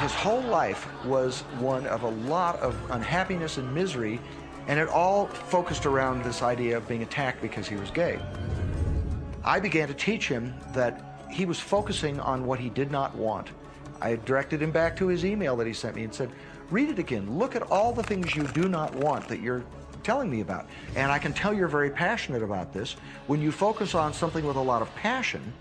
His whole life was one of a lot of unhappiness and misery, and it all focused around this idea of being attacked because he was gay. I began to teach him that he was focusing on what he did not want. I directed him back to his email that he sent me and said, read it again. Look at all the things you do not want that you're telling me about. And I can tell you're very passionate about this. When you focus on something with a lot of passion,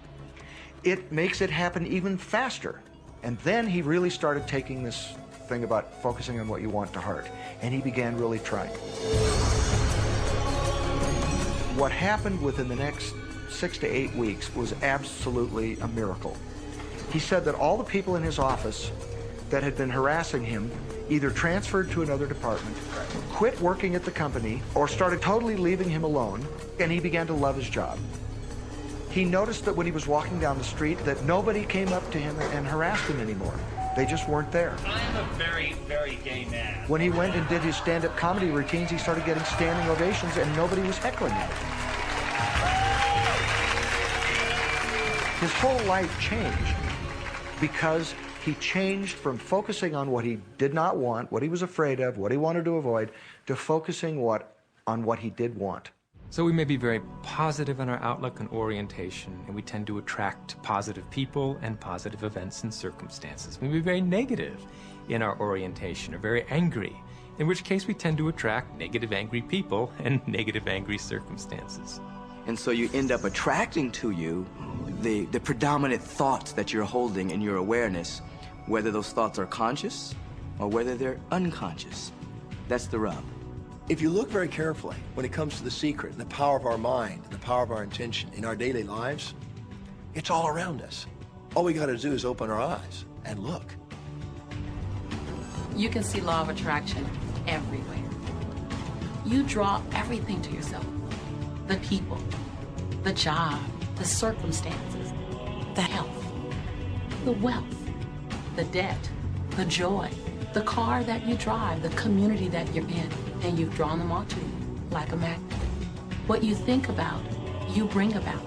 it makes it happen even faster. And then he really started taking this thing about focusing on what you want to heart. And he began really trying. What happened within the next 6 to 8 weeks was absolutely a miracle. He said that all the people in his office that had been harassing him either transferred to another department, quit working at the company, or started totally leaving him alone, and he began to love his job. He noticed that when he was walking down the street that nobody came up to him and harassed him anymore. They just weren't there. I'm a very, very gay man. When he went and did his stand-up comedy routines, he started getting standing ovations and nobody was heckling him. His whole life changed because he changed from focusing on what he did not want, what he was afraid of, what he wanted to avoid, to focusing on what he did want. So we may be very positive in our outlook and orientation, and we tend to attract positive people and positive events and circumstances. We may be very negative in our orientation, or very angry, in which case we tend to attract negative, angry people and negative, angry circumstances. And so you end up attracting to you the predominant thoughts that you're holding in your awareness, whether those thoughts are conscious or whether they're unconscious. That's the rub. If you look very carefully when it comes to the secret and the power of our mind and the power of our intention in our daily lives, it's all around us. All we got to do is open our eyes and look. You can see law of attraction everywhere. You draw everything to yourself. The people, the job, the circumstances, the health, the wealth, the debt, the joy, the car that you drive, the community that you're in, and you've drawn them all to you like a magnet. What you think about, you bring about.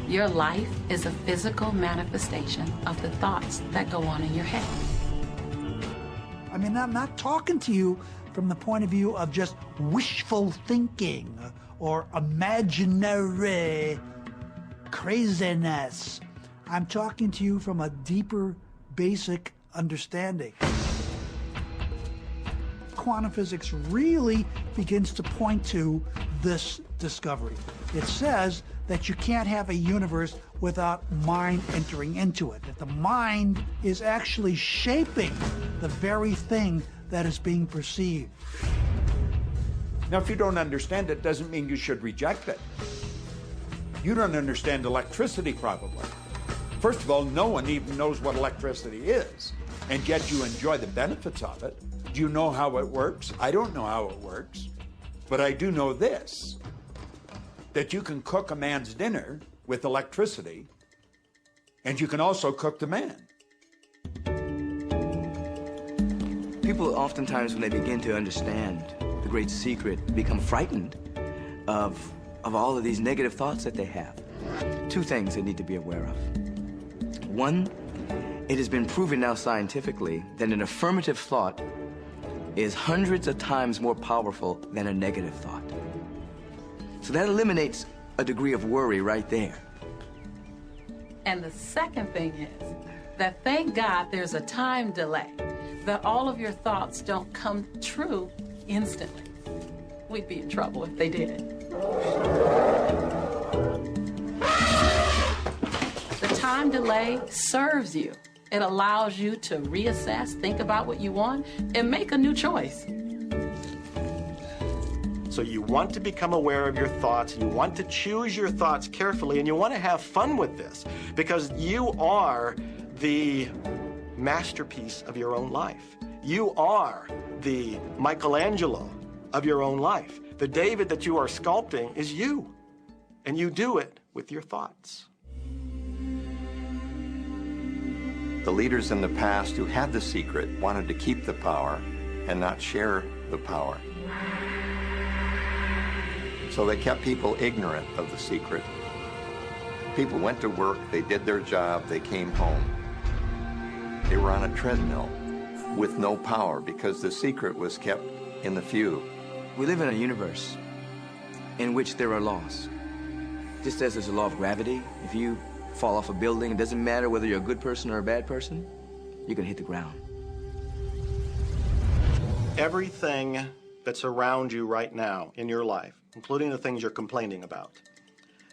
Your life is a physical manifestation of the thoughts that go on in your head. I mean, I'm not talking to you from the point of view of just wishful thinking or imaginary craziness. I'm talking to you from a deeper, basic understanding. Quantum physics really begins to point to this discovery. It says that you can't have a universe without mind entering into it, that the mind is actually shaping the very thing that is being perceived. Now, if you don't understand it, doesn't mean you should reject it. You don't understand electricity, probably. First of all, no one even knows what electricity is, and yet you enjoy the benefits of it. Do you know how it works? I don't know how it works, but I do know this, that you can cook a man's dinner with electricity, and you can also cook the man. People oftentimes, when they begin to understand the great secret, become frightened of all of these negative thoughts that they have. Two things they need to be aware of. One, it has been proven now scientifically that an affirmative thought is hundreds of times more powerful than a negative thought. So that eliminates a degree of worry right there. And the second thing is that thank God there's a time delay, that all of your thoughts don't come true instantly. We'd be in trouble if they did. The time delay serves you. It allows you to reassess, think about what you want, and make a new choice. So you want to become aware of your thoughts, you want to choose your thoughts carefully, and you want to have fun with this, because you are the masterpiece of your own life. You are the Michelangelo of your own life. The David that you are sculpting is you, and you do it with your thoughts. The leaders in the past who had the secret wanted to keep the power and not share the power. So they kept people ignorant of the secret. People went to work, they did their job, they came home. They were on a treadmill with no power because the secret was kept in the few. We live in a universe in which there are laws. Just as there's a law of gravity, if you fall off a building, it doesn't matter whether you're a good person or a bad person, you're gonna hit the ground. Everything that's around you right now in your life, including the things you're complaining about,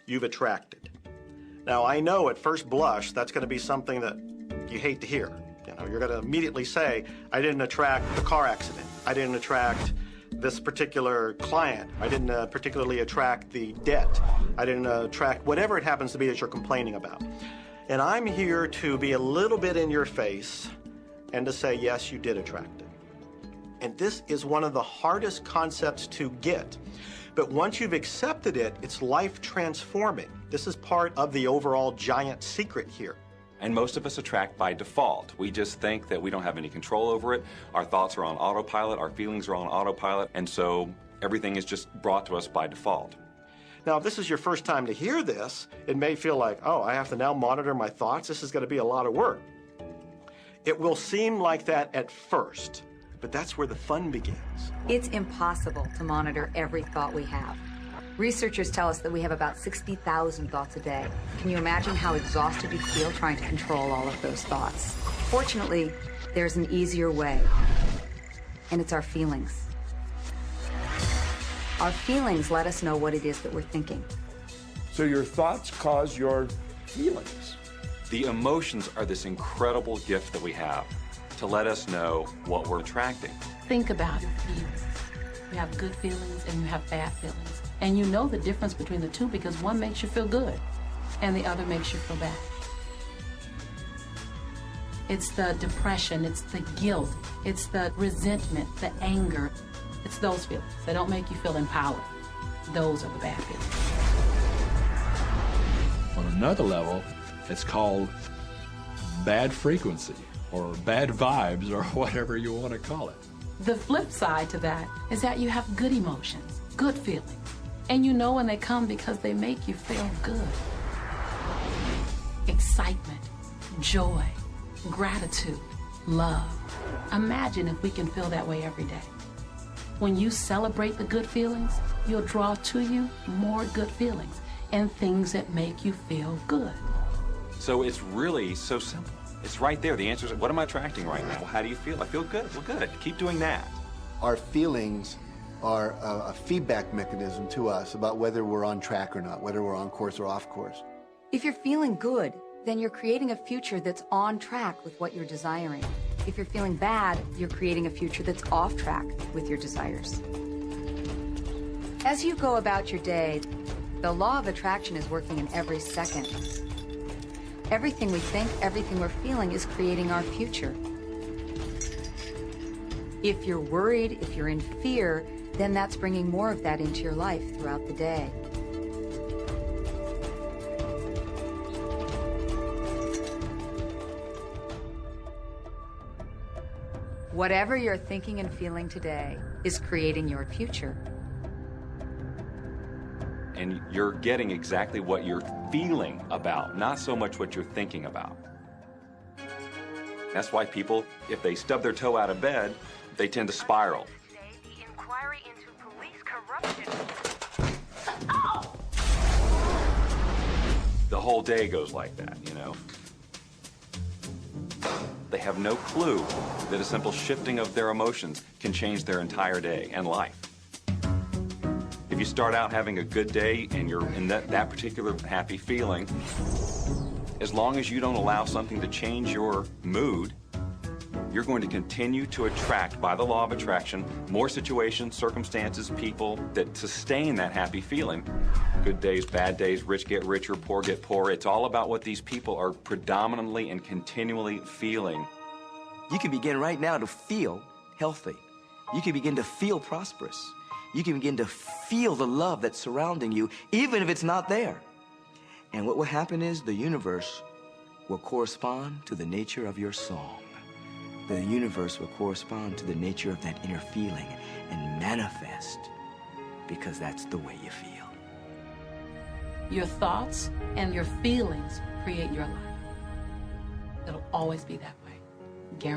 you've attracted. Now, I know at first blush that's going to be something that you hate to hear. You know, you're going to immediately say, I didn't attract the car accident. I didn't attract this particular client. I didn't particularly attract the debt. I didn't attract whatever it happens to be that you're complaining about. And I'm here to be a little bit in your face and to say, yes, you did attract it. And this is one of the hardest concepts to get. But once you've accepted it, it's life transforming. This is part of the overall giant secret here. And most of us attract by default. We just think that we don't have any control over it. Our thoughts are on autopilot, our feelings are on autopilot, and so everything is just brought to us by default. Now, if this is your first time to hear this, it may feel like, oh, I have to now monitor my thoughts. This is going to be a lot of work. It will seem like that at first, but that's where the fun begins. It's impossible to monitor every thought we have. Researchers tell us that we have about 60,000 thoughts a day. Can you imagine how exhausted you feel trying to control all of those thoughts? Fortunately, there's an easier way, and it's our feelings. Our feelings let us know what it is that we're thinking. So your thoughts cause your feelings. The emotions are this incredible gift that we have to let us know what we're attracting. Think about your feelings. You have good feelings and you have bad feelings. And you know the difference between the two because one makes you feel good and the other makes you feel bad. It's the depression, it's the guilt, it's the resentment, the anger. It's those feelings. They don't make you feel empowered. Those are the bad feelings. On another level, it's called bad frequency or bad vibes or whatever you want to call it. The flip side to that is that you have good emotions, good feelings, and you know when they come because they make you feel good. Excitement, joy, gratitude, love. Imagine if we can feel that way every day. When you celebrate the good feelings, you'll draw to you more good feelings and things that make you feel good. So it's really so simple. It's right there. The answer is, what am I attracting right now? Well, how do you feel? I feel good. Well, good. Keep doing that. Our feelings are a feedback mechanism to us about whether we're on track or not, whether we're on course or off course. If you're feeling good, then you're creating a future that's on track with what you're desiring. If you're feeling bad, you're creating a future that's off track with your desires. As you go about your day, the law of attraction is working in every second. Everything we think, everything we're feeling is creating our future. If you're worried, if you're in fear, then that's bringing more of that into your life throughout the day. Whatever you're thinking and feeling today is creating your future. And you're getting exactly what you're feeling about, not so much what you're thinking about. That's why people, if they stub their toe out of bed, they tend to spiral. The inquiry into police corruption. The whole day goes like that, you know? They have no clue that a simple shifting of their emotions can change their entire day and life. If you start out having a good day and you're in that particular happy feeling, as long as you don't allow something to change your mood, you're going to continue to attract, by the law of attraction, more situations, circumstances, people that sustain that happy feeling. Good days, bad days, rich get richer, poor get poorer. It's all about what these people are predominantly and continually feeling. You can begin right now to feel healthy. You can begin to feel prosperous. You can begin to feel the love that's surrounding you, even if it's not there. And what will happen is the universe will correspond to the nature of your song. The universe will correspond to the nature of that inner feeling and manifest, because that's the way you feel. Your thoughts and your feelings create your life. It'll always be that way. guarantee